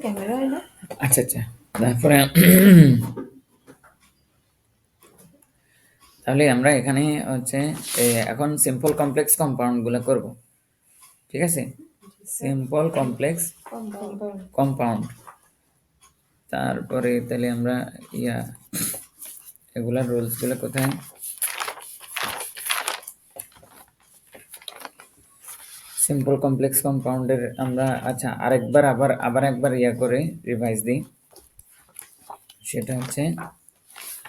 Camera হয় না? আচ্ছা আচ্ছা, তারপরে তাহলে আমরা এখানে হচ্ছে এখন সিম্পল কমপ্লেক্স কম্পাউন্ড গুলো করব, ঠিক আছে? সিম্পল কমপ্লেক্স কম্পাউন্ড, তারপরে তাহলে আমরা এগুলা রুলস গুলো কোথায়? সিম্পল কমপ্লেক্স কম্পাউন্ডের আমরা আচ্ছা আবার একবার করে রিভাইজ দিই। সেটা হচ্ছে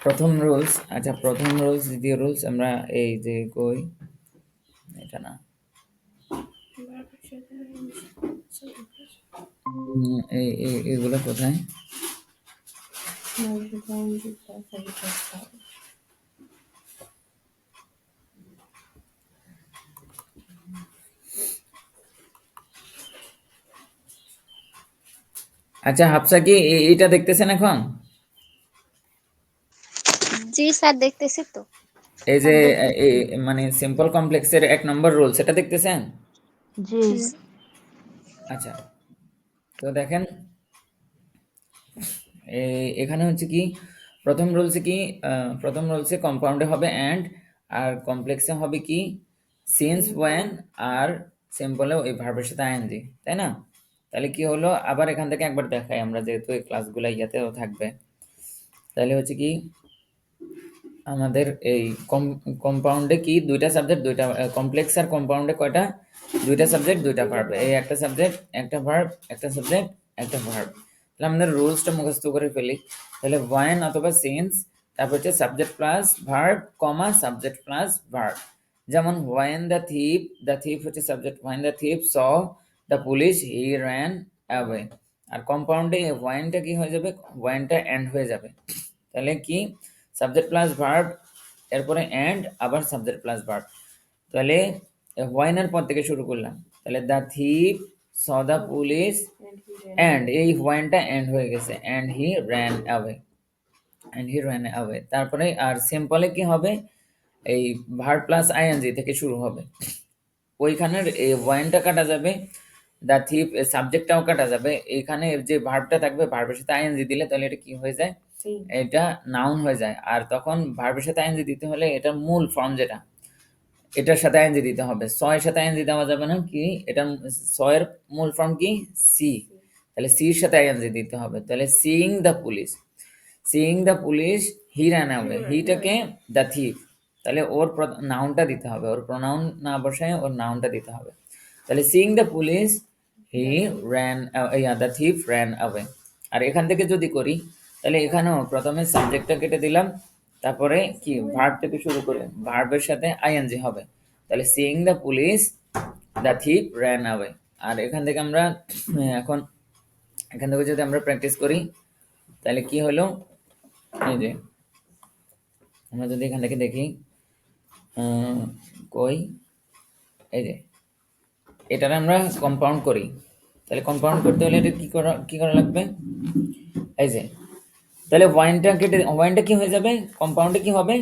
প্রথম রুলস, আচ্ছা প্রথম রুলস, দ্বিতীয় রুলস আমরা এই যে কই, এটা না, এগুলো কোথায়? আচ্ছা হাফসা কি এটা দেখতেছেন এখন? জি স্যার, দেখতেছি তো। এই যে মানে সিম্পল কমপ্লেক্সের 1 নম্বর রুল সেটা দেখতেছেন? জি। আচ্ছা, তো দেখেন এখানে হচ্ছে কি প্রথম রুলসে কি, প্রথম রুলসে কম্পাউন্ডে হবে অ্যান্ড, আর কমপ্লেক্সে হবে কি সিন্স ওয়েন, আর সিম্পলে ওই ভার্বের সাথে আইএনজি, তাই না? তাহলে কি হলো, আবার এখান থেকে একবার দেখাই আমরা, যেহেতু এই ক্লাসগুলো ইয়াতেও থাকবে। তাহলে হচ্ছে কি আমাদের এই কম্পাউন্ডে কি দুইটা সাবজেক্ট দুইটা, কমপ্লেক্স আর কম্পাউন্ডে কয়টা? দুইটা সাবজেক্ট দুইটা ভার্ব, এই একটা সাবজেক্ট একটা ভার্ব, একটা সাবজেক্ট একটা ভার্ব। তাহলে আমাদের রুলসটা মুখস্থ করে ফেলি। তাহলে ওয়ান অথবা সিন্স, তারপর হচ্ছে subject plus verb comma subject plus verb. যেমন ওয়ান দ্য থিপ হচ্ছে subject, when the thief saw the police he ran away. আর কম্পাউন্ডে ওয়ানটা কি হয়ে যাবে, ওয়ানটা এন্ড হয়ে যাবে। তাহলে কি সাবজেক্ট প্লাস ভার্ব, এরপরে এন্ড, আবার সাবজেক্ট প্লাস ভার্ব। তাহলে হোয়াইনের পর থেকে শুরু করলাম। তাহলে the thief saw the police and, এই হোয়াইনটা এন্ড হয়ে গেছে, and he ran away, and he ran away. তারপরে আর সিম্পলে কি হবে, এই ভার্ব প্লাস আইএনজি থেকে শুরু হবে। ওইখানের এই ওয়াইনটা কাটা যাবে, দ্য থিপ সাবজেক্টটাও কাটা যাবে। এখানে যে ভার্বটা থাকবে, ভার্বের সাথে আইএনজি দিলে তাহলে এটা কি হয়ে যায়, এটা নাউন হয়ে যায়। আর তখন ভার্বের সাথে আইএনজি দিতে হলে এটার মূল ফর্ম যেটা, এটার সাথে আইএনজি দিতে হবে। স এর সাথে আইএনজি দেওয়া যাবে না, কি এটা স এর মূল ফর্ম কি সি, তাহলে সি এর সাথে আইএনজি দিতে হবে। তাহলে seeing the police, seeing the police he ran away, হিটাকে দ্য থিপ, তাহলে ওর নাউনটা দিতে হবে, ওর প্রোনাউন না বসায় ওর নাউনটা দিতে হবে। তাহলে seeing the police he ran, the thief ran away. আর এখান থেকে যদি করি তাহলে এখানেও প্রথমে সাবজেক্টটা কেটে দিলাম, তারপরে কি ভার্ব থেকে শুরু করে ভার্বের সাথে আইএনজি হবে। তাহলে seeing the police the thief ran away. আর এখান থেকে আমরা এখন এখান থেকে যদি আমরা প্র্যাকটিস করি তাহলে কি হলো, এই যে আমরা যদি এখান থেকে দেখি কই, এই যে এটার আমরা কম্পাউন্ড করি। তাহলে কম্পাউন্ড করতে হলে এটা কি করা লাগবে, এই যে তাহলে ওয়াইনটা কেটে, ওয়াইনটা কি হয়ে যাবে, কম্পাউন্ডে কি হবে,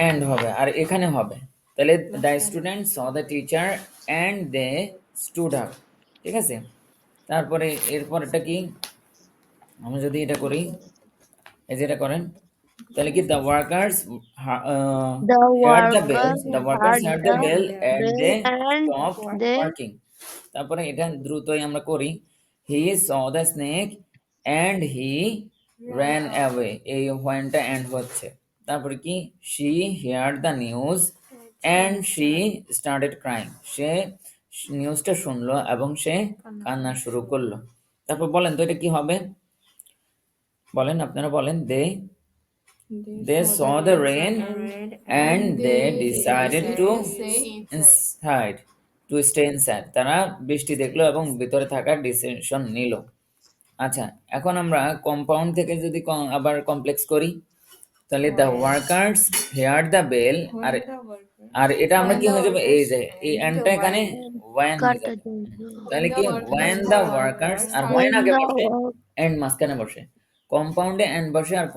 এন্ড হবে, আর এখানে হবে। তাহলে the student saw the teacher and they stood up, ঠিক আছে? তারপরে এরপর এটা কি, আমরা যদি এটা করি, এই যে এটা করেন, তাহলে কি the workers The hear the bell, workers the workers heard hear the the bell and bell they and stop they working. তারপরে এটা দ্রুতই আমরা করি, he saw the snake and he ran away, এই হোয়েনটা এন্ড হচ্ছে। তারপরে কি she hear the news and she started crying, সে নিউজটা শুনলো এবং সে কান্না শুরু করলো। তারপর বলেন তো এটা কি হবে, বলেন আপনারা বলেন। They saw the rain and they decided to inside, to stay inside. তারা বৃষ্টি দেখলো এবং ভিতরে থাকার ডিসিশন নিল। আচ্ছা, এখন আমরা কম্পাউন্ড থেকে যদি আবার কমপ্লেক্স করি, তাহলে the workers hear the bell, আর আর এটা আমরা কি হয়ে যাবে, এই যে এই এন্ডটা এখানে ওয়ান হয়ে cut যাবে। the তাহলে কি ওয়ান দ্য ওয়ার্কার্স, আর ওয়ান when আগে the বসে work এন্ড মাঝখানে বসে, কম্পাউন্ডে এন্ড বসে আর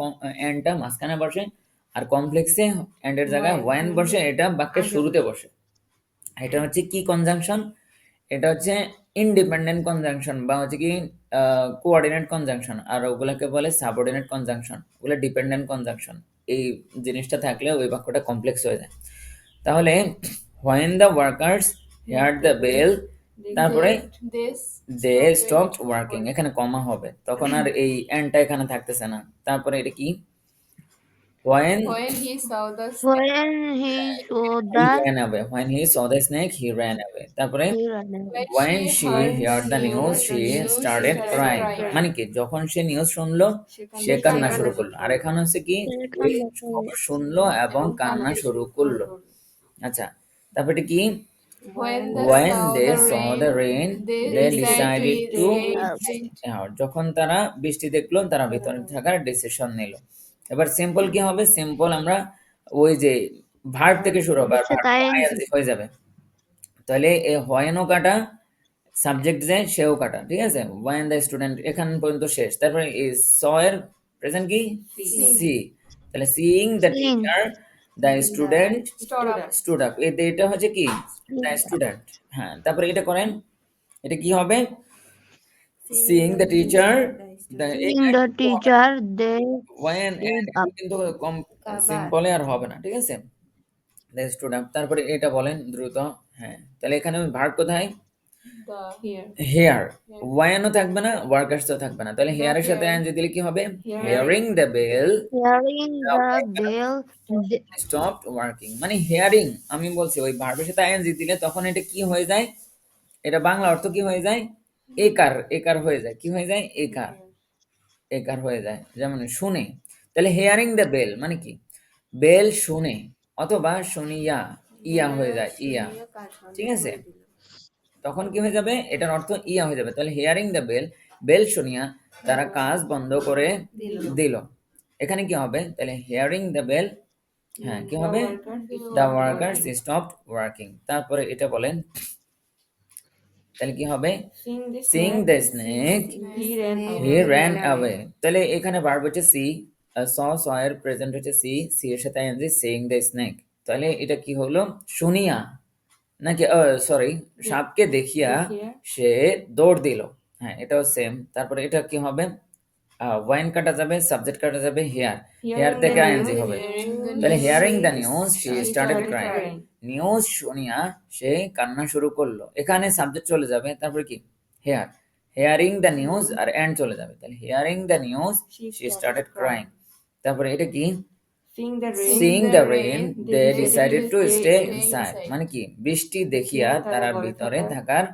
এন্ডটা মাঝখানে বসে, আর কমপ্লেক্সে এন্ডের জায়গায় ওয়ান বসে, এটা বাক্যের শুরুতে বসে। এটা হচ্ছে কি কনজাংশন, এটা হচ্ছে ইন্ডিপেন্ডেন্ট কনজাংশন, বা হচ্ছে কি কোঅর্ডিনেট কনজাংশন, আর ওগুলাকে বলে সাবঅর্ডিনেট কনজাংশন, ওগুলো ডিপেন্ডেন্ট কনজাংশন। এই জিনিসটা থাকলে ওই বাক্যটা কমপ্লেক্স হয়ে যায়। তাহলে when the workers heard the bell, তারপরে দে স্টপ ওয়ার্কিং, এখানে কমা হবে, তখন আর এই এন্ডটা এখানে থাকতেছে না। তারপরে এটা কি, when he saw the when he saw he the ran away, when he saw the snake he ran away। তারপরে he ran away. when she heard the news she started crying, মানে কি যখন সে নিউজ শুনলো সে কান্না শুরু করলো। আর এখানে হচ্ছে কি ওই সব শুনলো এবং কান্না শুরু করলো। আচ্ছা, তারপরে কি, when they saw the rain they decided to stay out, যখন তারা বৃষ্টি দেখলো তারা ভিতরে থাকার ডিসিশন নিল। এবার সিম্পল কি হবে, সিম্পল আমরা ওই যে ভার্ব থেকে শুরু হবে আর আচ্ছা, verb তাই ing হয়ে যাবে। তাহলে এই হয়েনও কাটা, সাবজেক্ট যে সেও কাটা, ঠিক আছে। when the student এখান পর্যন্ত শেষ। তারপরে is saw এর প্রেজেন্ট কি, see, তাহলে seeing the Seeing. teacher the student student. stood up, এটা হচ্ছে কি the student। হ্যাঁ, তারপরে এটা করেন, এটা কি হবে, seeing the teacher the seeing the teacher they when stood and up. কিন্তু সিম্পলে আর হবে না, ঠিক আছে। the stood up, তারপরে এটা বলেন দ্রুত। হ্যাঁ, তাহলে এখানে ভার্ব কোথায়, The here. হেয়ার, ওয়ানও থাকবে না, ওয়ার্কার্সও থাকবে না, তাহলে হেয়ারের সাথে আইএনজি দিলে কি হবে, hearing the bell Hearing the bell they stopped working. মানে হিয়ারিং, আমি বলছি ওই ভার্বের সাথে আইএনজি দিলে তখন এটা কি হয়ে যায়, এটা বাংলা অর্থ কি হয়ে যায়, একার, একার হয়ে যায়, কি হয়ে যায়, একার, একার হয়ে যায়। যেমন শুনে, তাহলে হিয়ারিং দ্য বেল মানে কি, বেল শুনে, অথবা শুনিয়া, ইয়া হয়ে যায়, ইয়া, ঠিক আছে। তখন কি হয়ে যাবে, এটার অর্থ ইয়া হয়ে যাবে। তাহলে হিয়ারিং দ্য বেল, বেল শুনিয়া তারা কাজ বন্ধ করে দিল। এখানে কি হবে, তাহলে হিয়ারিং দ্য বেল, হ্যাঁ কি হবে, দ্য ওয়ার্কার্স স্টপড ওয়ার্কিং। তারপরে এটা বলেন, তাহলে কি হবে, Singh the snake he ran away। তাহলে এখানে ভার্ব হচ্ছে সি, স এর প্রেজেন্ট হচ্ছে সি, সি এর সাথে আইএনজি, সিং দ্য স্নেক। তাহলে এটা কি হলো, শুনিয়া নাকি, সরি, সাপকে দেখিয়া সে দৌড় দিল। হ্যাঁ, এটাও সেম। তারপরে এটা কি হবে, ওয়াইন কাটা যাবে, সাবজেক্ট কাটা যাবে, হেয়ার, হেয়ার থেকে আইএনজি হবে। তাহলে hearing the news she started crying, news শুনিয়া সে কান্না শুরু করলো। এখানে সাবজেক্ট চলে যাবে, তারপরে কি, হেয়ার, হিয়ারিং দ্য নিউজ আর এন্ড চলে যাবে, তাহলে hearing the news she started crying. তারপরে এটা কি, seeing the rain they decided to stay inside, মানে কি বৃষ্টি দেখিয়া তারা ভিতরে থাকার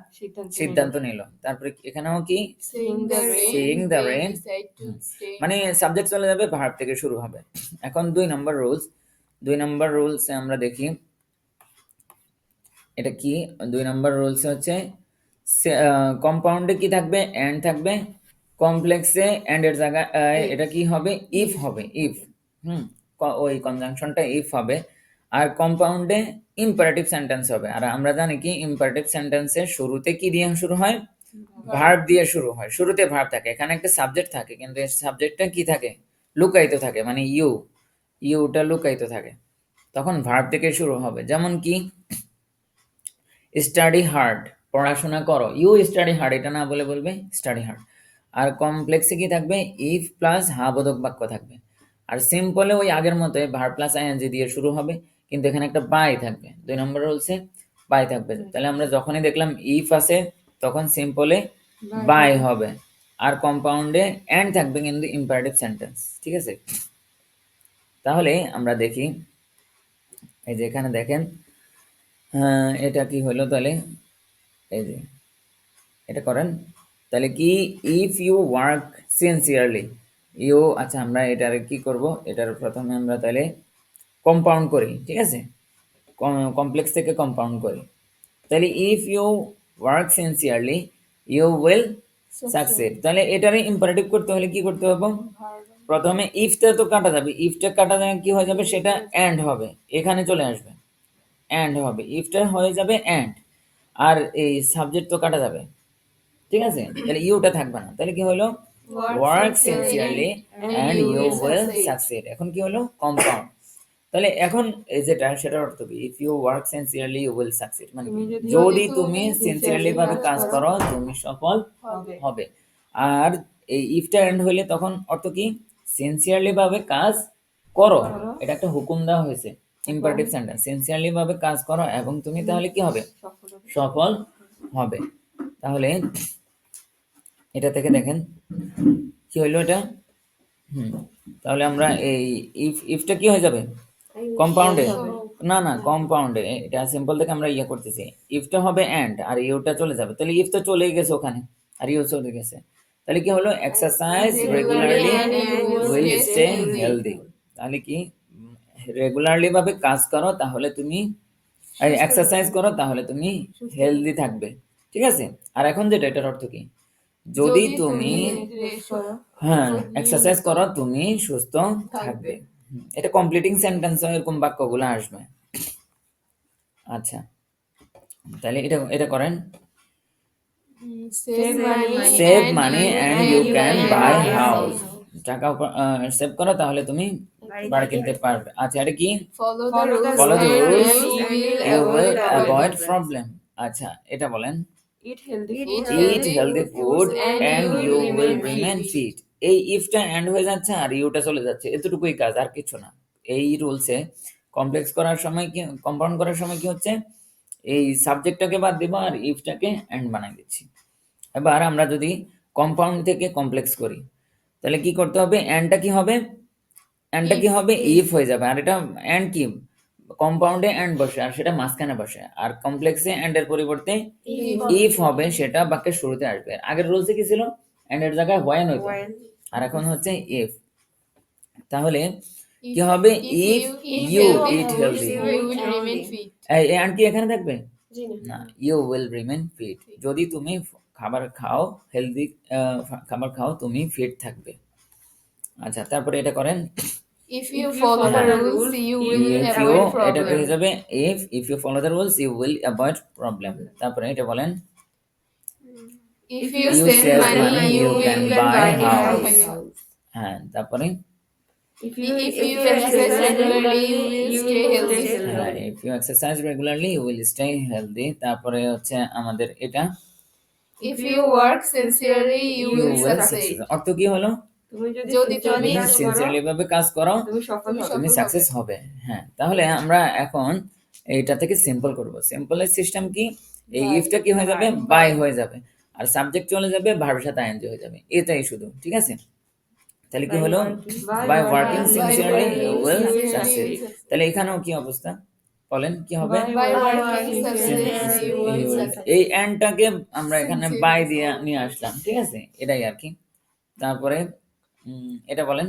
সিদ্ধান্ত নিল। তারপরে এখানেও কি, seeing the rain, decide to stay. মানে সাবজেক্ট চলে যাবে, ভার্ব থেকে শুরু হবে। এখন 2 নম্বর রুলস, 2 নম্বর রুলস আমরা দেখি এটা কি। 2 নম্বর রুলস হচ্ছে কম্পাউন্ডে কি থাকবে, এন্ড থাকবে, কমপ্লেক্সে এন্ড এর জায়গায় এটা কি হবে, ইফ হবে, ইফ, ওই কনজাংশনটা ইফ হবে। আর কম্পাউন্ডে ইম্পারেটিভ সেন্টেন্স হবে। আর আমরা জানি কি ইম্পারেটিভ সেন্টেন্সের শুরুতে কি দিয়ে শুরু হয়, ভার্ব দিয়ে শুরু হয়, শুরুতে ভার্ব থাকে, এখানে একটা সাবজেক্ট থাকে, কিন্তু এই সাবজেক্টটা কি থাকে, লুকায়িত থাকে, মানে ইউটা লুকায়িত থাকে, তখন ভার্ব থেকে শুরু হবে। যেমন কি, স্টাডি হার্ড, পড়াশোনা করো, ইউ স্টাডি হার্ড, এটা না বলে বলবে স্টাডি হার্ড। আর কমপ্লেক্সে কি থাকবে, ইফ প্লাস হা বোধক বাক্য থাকবে। আর সিম্পলে ওই আগের মতো ভার্ব প্লাস আইএনজি দিয়ে শুরু হবে, কিন্তু এখানে একটা বাই থাকবে। 2 নম্বর রুলসে বাই থাকবে। তাহলে আমরা যখনই দেখলাম ইফ আছে তখন সিম্পলে বাই হবে, আর কম্পাউন্ডে এন্ড থাকবে, কিন্তু ইম্পারেটিভ সেন্টেন্স, ঠিক আছে। তাহলে আমরা দেখি, এই যে এখানে দেখেন, এটা কি হলো, তাহলে এই যে এটা করেন, তাহলে কি, if you work sincerely, you, আচ্ছা আমরা এটার কি করব, এটার প্রথমে আমরা তাহলে কম্পাউন্ড করি, ঠিক আছে, কমপ্লেক্স থেকে কম্পাউন্ড করি। তাহলে if you work sincerely you will succeed. তাহলে এটারে ইম্পারেটিভ করতে হলে কি করতে হবে, প্রথমে ইফটা তো কাটা যাবে, ইফটা কাটা যায় কি হয়ে যাবে, সেটা এন্ড হবে, এখানে চলে আসবে, এন্ড হবে, ইফটা হয়ে যাবে এন্ড, আর এই সাবজেক্ট তো কাটা যাবে, ঠিক আছে। তাহলে ইউটা থাকবে না, তাহলে কি হলো, work sincerely and you will succeed. এখন কি হলো, কম্পাউন্ড। তাহলে এখন এই যেটা, সেটার অর্থ কি, if you work sincerely you will succeed, মানে কি, যদি তুমি সিনসিয়ারলি ভাবে কাজ করো তুমি সফল হবে। আর এই ইফটা এন্ড হইলে তখন অর্থ কি সিনসিয়ারলি ভাবে কাজ করো, এটা একটা হুকুম দেওয়া হয়েছে, ইম্পারেটিভ সেন্টেন্স, সিনসিয়ারলি ভাবে কাজ করো এবং তুমি তাহলে কি হবে, সফল হবে। তাহলে এটা থেকে দেখেন কি হইলো এটা, তাহলে আমরা এই ইফটা কি হয়ে যাবে কম্পাউন্ডে, না না কম্পাউন্ডে, এটা সিম্পল থেকে আমরা ইয়ে করতেছি, ইফটা হবে এন্ড আর ইউটা চলে যাবে, তাহলে ইফ তো চলেই গেছে ওখানে আর ইউ চলে গেছে, তাহলে কি হলো exercise regularly will stay healthy, তাহলে কি রেগুলারলি ভাবে কাজ করো তাহলে তুমি এক্সারসাইজ করো তাহলে তুমি হেলদি থাকবে, ঠিক আছে। আর এখন যেটা এটার অর্থ কি, যদি তুমি হ্যাঁ এক্সারসাইজ করো তুমি সুস্থ থাকবে, এটা কমপ্লিটিং সেন্টেন্স এরকম বাক্যগুলো আসবে। আচ্ছা তাহলে এটা এটা করেন, save money and you can buy house, টাকা সেভ করো তাহলে তুমি বাড়ি কিনতে পারবে। আচ্ছা এটা কি, Follow Follow the the rules rules, and you you will will avoid avoid problems. problem। আচ্ছা এটা বলেন, Eat healthy Eat food. eat healthy food and you will remain remain fit. fit। এই ইফটা এন্ড হয়ে যাচ্ছে আর ইউটা চলে যাচ্ছে, এতটুকুই কাজ আর কিছু না। এই রুলসে কমপ্লেক্স করার সময় কি, কম্পাউন্ড করার সময় কি হচ্ছে, এই সাবজেক্টটাকে বাদ দিব আর ইফটাকে এন্ড বানাই দিচ্ছি। এবার আমরা যদি কম্পাউন্ড থেকে কমপ্লেক্স করি তাহলে কি করতে হবে, এন্ডটা কি হবে, এন্ডটা কি হবে ইফ হয়ে যাবে, আর এটা এন্ড কি কম্পাউন্ডে এন্ড বসে আর সেটা মাঝখানে বসে, আর কমপ্লেক্সে এন্ড এর পরিবর্তে ইফ হবে, সেটা বাক্যের শুরুতে আসবে। আগের রুলসে কি ছিল, এন্ড এর জায়গায় হোয়েন হইতো, When আর এখন হচ্ছে ইফ। তাহলে কি হবে, if you eat healthy, you will remain fit. এই এন্ড কি এখানে থাকবে জি না। না, ইউ উইল রিমেন ফিট, যদি তুমি খাবার খাও হেলদি খাবার খাও তুমি ফিট থাকবে। আচ্ছা তারপরে এটা করেন, If you follow the rules, you will if you avoid এটা হয়ে problems. যাবে if you follow the rules you will avoid problem। তারপরে এটা বলেন, If you You save save money, money, you you can will buy buy a house. house. হ্যাঁ তারপরে If If you exercise regularly, you will stay healthy. হ্যাঁ if you exercise regularly you will stay healthy। তারপরে হচ্ছে আমাদের এটা If you work sincerely, you you will will succeed. succeed, অর্থ কি হলো, তুমি যদি যদি sincerely তুমি কাজ করো, সিনসিয়ারলি ভাবে কাজ করো তুমি সফল হবে। তুমি সফল সাকসেস হবে। হ্যাঁ তাহলে আমরা এখন এইটা থেকে সিম্পল করব। সিম্পলের সিস্টেম কি, এই By. ইফটা কি হয়ে যাবে, বাই হয়ে যাবে, আর সাবজেক্ট চলে যাবে ভার্বের সাথে আইএনজি হয়ে যাবে, এটাই শুধু, ঠিক আছে। তাহলে কি হলো, by working working sincerely sincerely, you you will will succeed. succeed. তাহলে এখানেও কি অবস্থা বলেন, কি হবে, By working sincerely, you will succeed. এই এন্ডটাকে আমরা এখানে Sincerely. বাই দিয়ে নিয়ে আসলাম, ঠিক আছে, এটাই আর কি। তারপরে এটা বলেন,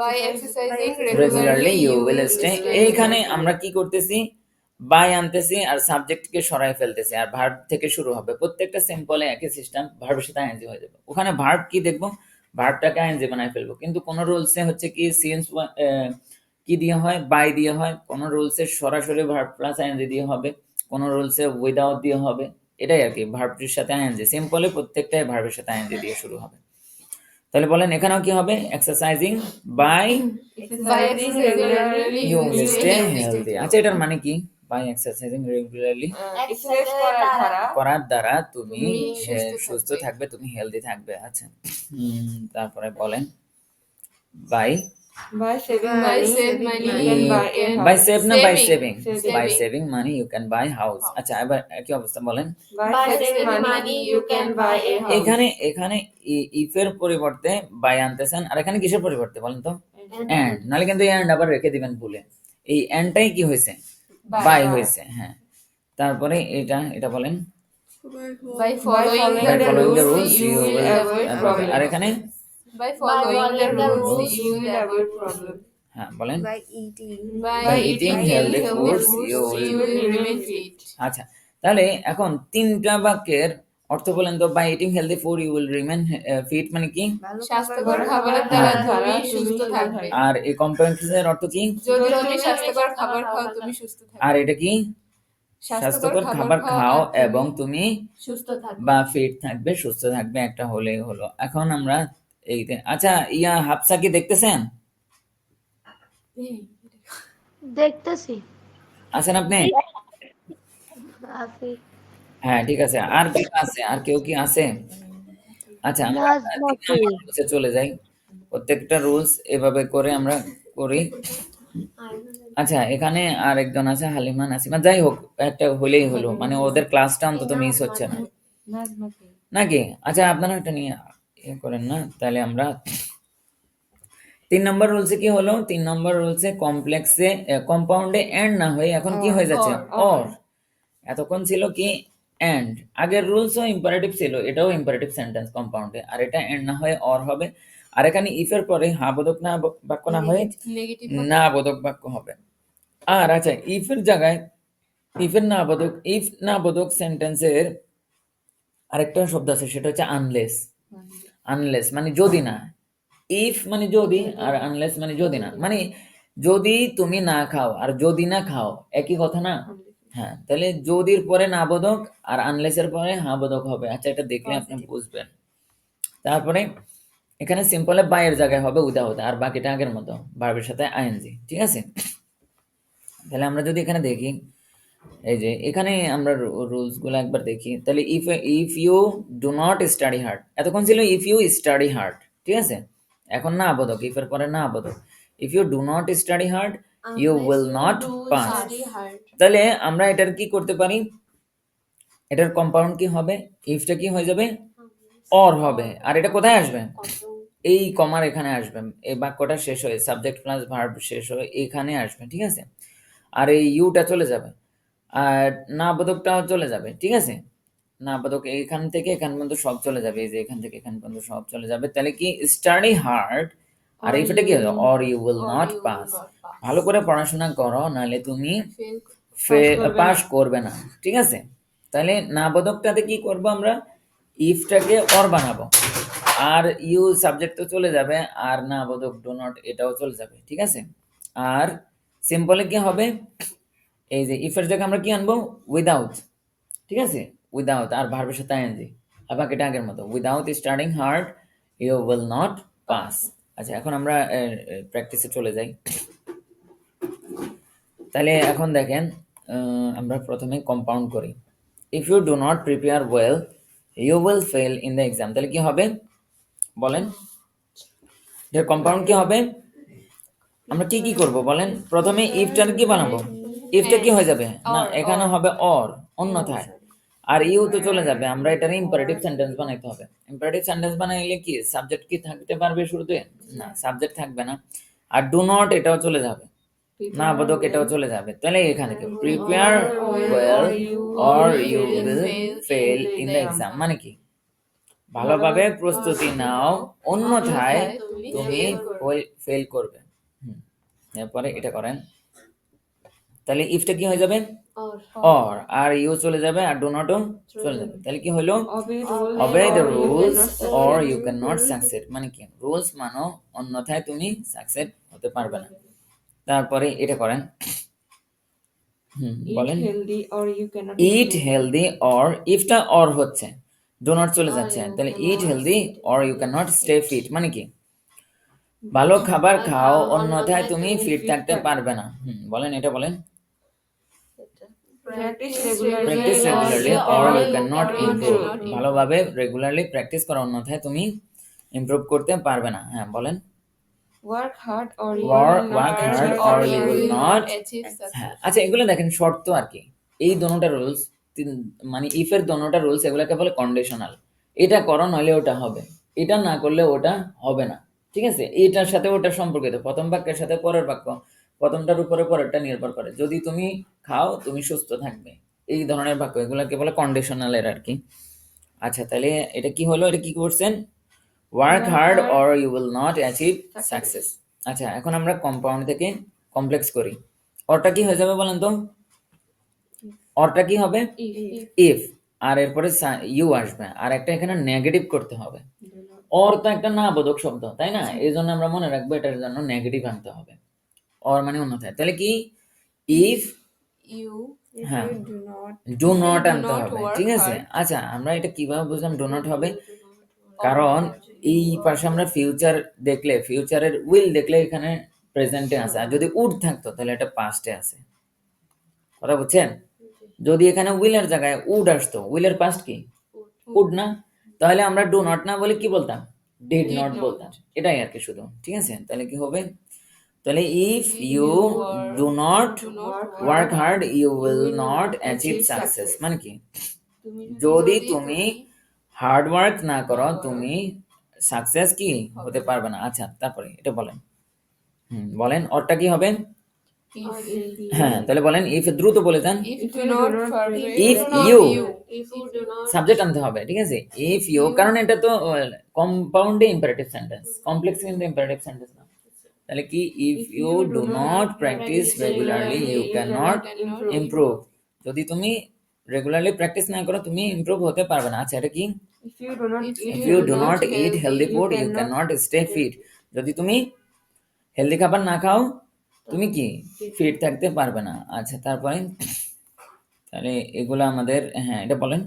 By exercising regularly regularly, you you will will stay. stay এইখানে healthy. আমরা কি করতেছি, বাই আনতেছি আর সাবজেক্টকে সরাই ফেলতেছি আর ভার্ব থেকে শুরু হবে, প্রত্যেকটা সিম্পলে একই সিস্টেম, ভার্বের সাথে আইএনজি হয়ে যাবে। ওখানে ভার্ব কি দেখবো, ভার্বটাকে আইএনজি বানাই ফেলবো, কিন্তু কোন রুলসে হচ্ছে কি সিন্স কি দিয়ে হয়, বাই দিয়ে হয়, কোন রুলসে সরাসরি ভার্ব প্লাস আইএনজি দিয়ে হবে, কোন রুলসে উইদাউট দিয়ে হবে, এটাই আর কি, ভার্বটির সাথে আইএনজি, সিম্পলে প্রত্যেকটাই ভার্বের সাথে আইএনজি দিয়ে শুরু হবে। তাহলে বলেন এখানেও কি হবে, exercising by By exercising regularly, you you will will stay stay healthy. healthy. আচ্ছা এটার মানে কি, বাই এক্সারসাইজিং রেগুলারলি এক্সারসাইজ করার দ্বারা করার দ্বারা তুমি তুমি সুস্থ সুস্থ থাকবে, তুমি হেলদি থাকবে। আচ্ছা তারপরে বলেন, by by saving By money, save money, you can buy a you house. By save না by saving, Saving. By saving money you can buy house. আচ্ছা এবার একই অবস্থা বলেন, By saving money, you can buy a house. এখানে এখানে ইফের পরিবর্তে by আনতেছেন, আর এখানে কিসের পরিবর্তে বলেন তো, এন্ড, নাহলে কিন্তু এন্ড আবার রেখে দিবেন ভুলে, এই এন্ডটাই কি হয়েছে, বাই হয়েছে। হ্যাঁ তারপরে এটা এটা বলেন, By following by the following the rules, rules you you will will avoid আর problems. এখানে By following the rules, rules, you will avoid problems. হ্যাঁ বলেন, By eating. By eating healthy foods, you you will will remain fit. আচ্ছা তাহলে এখন তিনটা বাক্যের অর্থ বলেন তো, by eating healthy food you will remain fit মানে কি, ভালো স্বাস্থ্যকর খাবার খাবারের হ্যাঁ। দ্বারা তুমি সুস্থ থাকবে। আর এই কম্পারেন্সের অর্থ কি, যদি তুমি স্বাস্থ্যকর খাবার খাও, তুমি সুস্থ থাকবে। আর এটা কি, স্বাস্থ্যকর খাবার খাও এবং তুমি সুস্থ থাকবে। বা ফিট থাকবে, সুস্থ থাকবে, একটা হলেই হলো। এখন আমরা এইতে আচ্ছা হাফসা কি দেখতেছেন, দেখতেছি। আছেন আপনি, আছি। হ্যাঁ ঠিক আছে। আর কেউ আছে, আর কেউ কি আছে, আচ্ছা আমরা নাজমতি। 3 নম্বর রুলসে চলে যাই। প্রত্যেকটা রুলস এভাবে করে আমরা করি। আচ্ছা এখানে আরেকজন আছে হালিমা নাসিমা, যাই হোক একটা হলেই হলো, মানে ওদের ক্লাসটা অন্তত মিস হচ্ছে না নাজমতি। নাকি? আচ্ছা আপনারা এটা নিয়ে করেন না, তাহলে আমরা 3 নম্বর রুলসে কি হলো? 3 নম্বর রুলসে কমপ্লেক্সে কম্পাউন্ডে এন্ড না হয়ে এখন কি হয়ে যাচ্ছে? অর। এতক্ষণ ছিল কি এন্ড। আগের রুলসও ইম্পারেটিভ ছিল, এটাও ইম্পারেটিভ সেন্টেন্স কম্পাউন্ডে, আর এটা এন্ড না হয়ে অর হবে। আর এখানে ইফ এর পরে হা বোধক না বাক্য না হয়ে নেগেটিভ না বোধক বাক্য হবে। আর আচ্ছা ইফ এর জায়গায় ইফের না বোধক, ইফ না বোধক সেন্টেন্সের আরেকটা শব্দ আছে, সেটা হচ্ছে আনলেস। আনলেস মানে যদি না, ইফ মানে যদি, আর আনলেস মানে যদি না, মানে যদি তুমি না খাও আর যদি না খাও একই কথা না? হ্যাঁ, তাহলে যদির পরে না বোধক আর আনলেসের পরে হ্যাঁ বোধক হবে। আচ্ছা এটা দেখলে আপনি বুঝবেন। তারপরে এখানে সিম্পলে বাইয়ের জায়গায় হবে উইদাউট, আর বাকিটা আগের মতো ভার্বের সাথে আইএনজি, ঠিক আছে? তাহলে আমরা যদি এখানে দেখি, এই যে এখানে আমরা রুলস গুলো একবার দেখি, তাহলে if you do not study hard, এতক্ষণ ছিল ইফ ইউ স্টাডি হার্ড, ঠিক আছে? এখন না বোধক, ইফ এর পরে না বোধক। If you do not study hard you will not pass. তাহলে আমরা এটার কি করতে পারি? এটার কম্পাউন্ড কি হবে? ইফটা কি হয়ে যাবে? অর হবে। আর এটা কোথায় আসবে? এই কমার এখানে আসবে, এই বাক্যটা শেষ হয়ে সাবজেক্ট প্লাস ভার্ব শেষ হয়ে এখানে আসবে, ঠিক আছে? আর এই ইউটা চলে যাবে, আর না বোধকটাও চলে যাবে, ঠিক আছে? না বোধক এখান থেকে এখান পর্যন্ত সব চলে যাবে, এই যে এখান থেকে এখান পর্যন্ত সব চলে যাবে। তাহলে কি স্টাডি হার্ড, আর এটা কি হবে? Or you will not pass. ভালো করে পড়াশোনা করো, নাহলে তুমি পাস করবে না, ঠিক আছে? তাহলে না বোধকটাতে কি করব আমরা? ইফটাকে অর বানাবো, আর ইউ সাবজেক্ট তো চলে যাবে, আর না বোধক ডু নট এটাও চলে যাবে, ঠিক আছে? আর সিম্পলে কি হবে? এই যে ইফের জায়গায় আমরা কি আনবো? উইদাউট, ঠিক আছে? উইদাউট আর ভার্বের সাথে আইএনজি, আর বাকিটা আগের মতো। Without studying hard you will not pass. আচ্ছা এখন আমরা প্র্যাকটিসে চলে যাই। তাহলে এখন দেখেন, আমরা প্রথমে কম্পাউন্ড করি। If you do not prepare well you will fail in the exam. তাহলে কি হবে বলেন? এর কম্পাউন্ড কি হবে? আমরা কি কি করব বলেন? প্রথমে ইফটার কি বানাবো? ইফটা কি হয়ে যাবে? না, এখানে হবে অর, অন্যথায়। আর ইউ তো চলে যাবে, আমরা এটার ইম্পারেটিভ সেন্টেন্স বানাইতে হবে। ইম্পারেটিভ সেন্টেন্স বানাইলে কি সাবজেক্ট কি থাকতে পারবে শুরুতে? না, সাবজেক্ট থাকবে না। আর ডু নট এটাও চলে যাবে, না বোধক এটাও চলে যাবে। তাহলে এখানে কি prepare well or you will fail in the exam, মানে কি ভালোভাবে প্রস্তুতি নাও, অন্যথায় তুমি ফেল করবে। এরপরে এটা করেন, তাহলে ইফটা কি হয়ে যাবে? অর, আর ইউ চলে যাবে, আর ডু নটও চলে যাবে। তাহলে কি হলো? Obey the rules or you can not succeed, মানে কি রুলস মানো, অন্যথায় তুমি সাকসেড হতে পারবে না। তারপরে এটা করেন, বলেন। ইট হেলদি অর, ইফটা অর হচ্ছে, ডু নট চলে যাচ্ছে, তাহলে eat healthy or you can not stay fit, মানে কি ভালো খাবার খাও, অন্যথায় তুমি ফিট থাকতে পারবে না। বলেন, এটা বলেন। Practice practice regularly or you can not improve, ভালোভাবে রেগুলারলি প্র্যাকটিস করো, অন্যথায় তুমি ইমপ্রুভ করতে পারবে না। হ্যাঁ বলেন। Work hard or you Work will not hard achieve or success. you will not achieve হ্যাঁ, success. আচ্ছা এগুলো দেখেন শর্ত আর কি। এই দোনোটা রুলস, মানে ইফ এর দোনোটা রুলস, এগুলোকে বলে কন্ডিশনাল। এটা করো নইলে ওটা হবে, এটা না করলে ওটা হবে না, ঠিক আছে? এটার সাথে ওটা সম্পর্কিত, প্রথম বাক্যের সাথে পরের বাক্য, প্রথমটার উপরে পরেরটা নির্ভর করে। যদি তুমি খাও তুমি সুস্থ থাকবে, এই ধরনের বাক্য, এগুলোকে বলে কন্ডিশনালের আর কি। আচ্ছা তাহলে এটা কি হলো? এটা কি করছেন? Work hard or you will not achieve success. আচ্ছা এখন আমরা কম্পাউন্ড থেকে কমপ্লেক্স করি। অরটা কি হয়ে যাবে বলেন তো? অরটা কি হবে? ইফ, আর এরপরে ইউ আসবে, আর একটা এখানে নেগেটিভ করতে হবে। অর তো একটা না বোধক শব্দ, তাই না? এই জন্য আমরা মনে রাখবো এটার জন্য নেগেটিভ আনতে হবে। অর মানে অন্যথায়, তাহলে কি ইফ You হ্যাঁ do not do not do আনতে not হবে, work ঠিক আছে? hard. আচ্ছা আমরা এটা কিভাবে বুঝলাম ডু নট হবে? কারণ এই পাশে আমরা ফিউচার দেখলে, ফিউচারের উইল দেখলে এখানে প্রেজেন্টে আছে, আর যদি উড থাকতো তাহলে এটা পাস্টে আছে। কথা বুঝছেন? যদি এখানে উইলের জায়গায় উড আসতো, উইলের পাস্ট কি? উড না? তাহলে আমরা ডু নট না বলে কি বলতাম, ডিড নট বলতাম, এটাই আর কি শুধু। ঠিক আছে, তাহলে কি হবে, তাহলে if you do not work hard you will not achieve success, মানে কি, যদি তুমি হার্ড ওয়ার্ক না করো তুমি সাকসেস কি হতে পারবে না। আচ্ছা, তারপরে এটা বলেন, বলেন ওরটা কি হবে। হ্যাঁ, তাহলে বলেন ইফ দ্রুত বলে দেন। If you do not forget, If not you, If you do not subject আনতে হবে, ঠিক আছে, ইফ ইউ, কারণ এটা তো কম্পাউন্ডে ইম্পারেটিভ সেন্টেন্স, কমপ্লেক্স কিন্তু ইম্পারেটিভ সেন্টেন্স না। তাহলে কি, if you do not practice regularly you can not improve, যদি তুমি রেগুলারলি প্র্যাকটিস না করো তুমি ইমপ্রুভ হতে পারবে না। আচ্ছা, এটা কি, If you do not if you do not eat healthy food you can not stay fit, যদি তুমি হেলদি খাবার না খাও তুমি কি ফিট থাকতে পারবে না। আচ্ছা, তারপরে তাহলে এগুলো আমাদের, হ্যাঁ এটা বলেন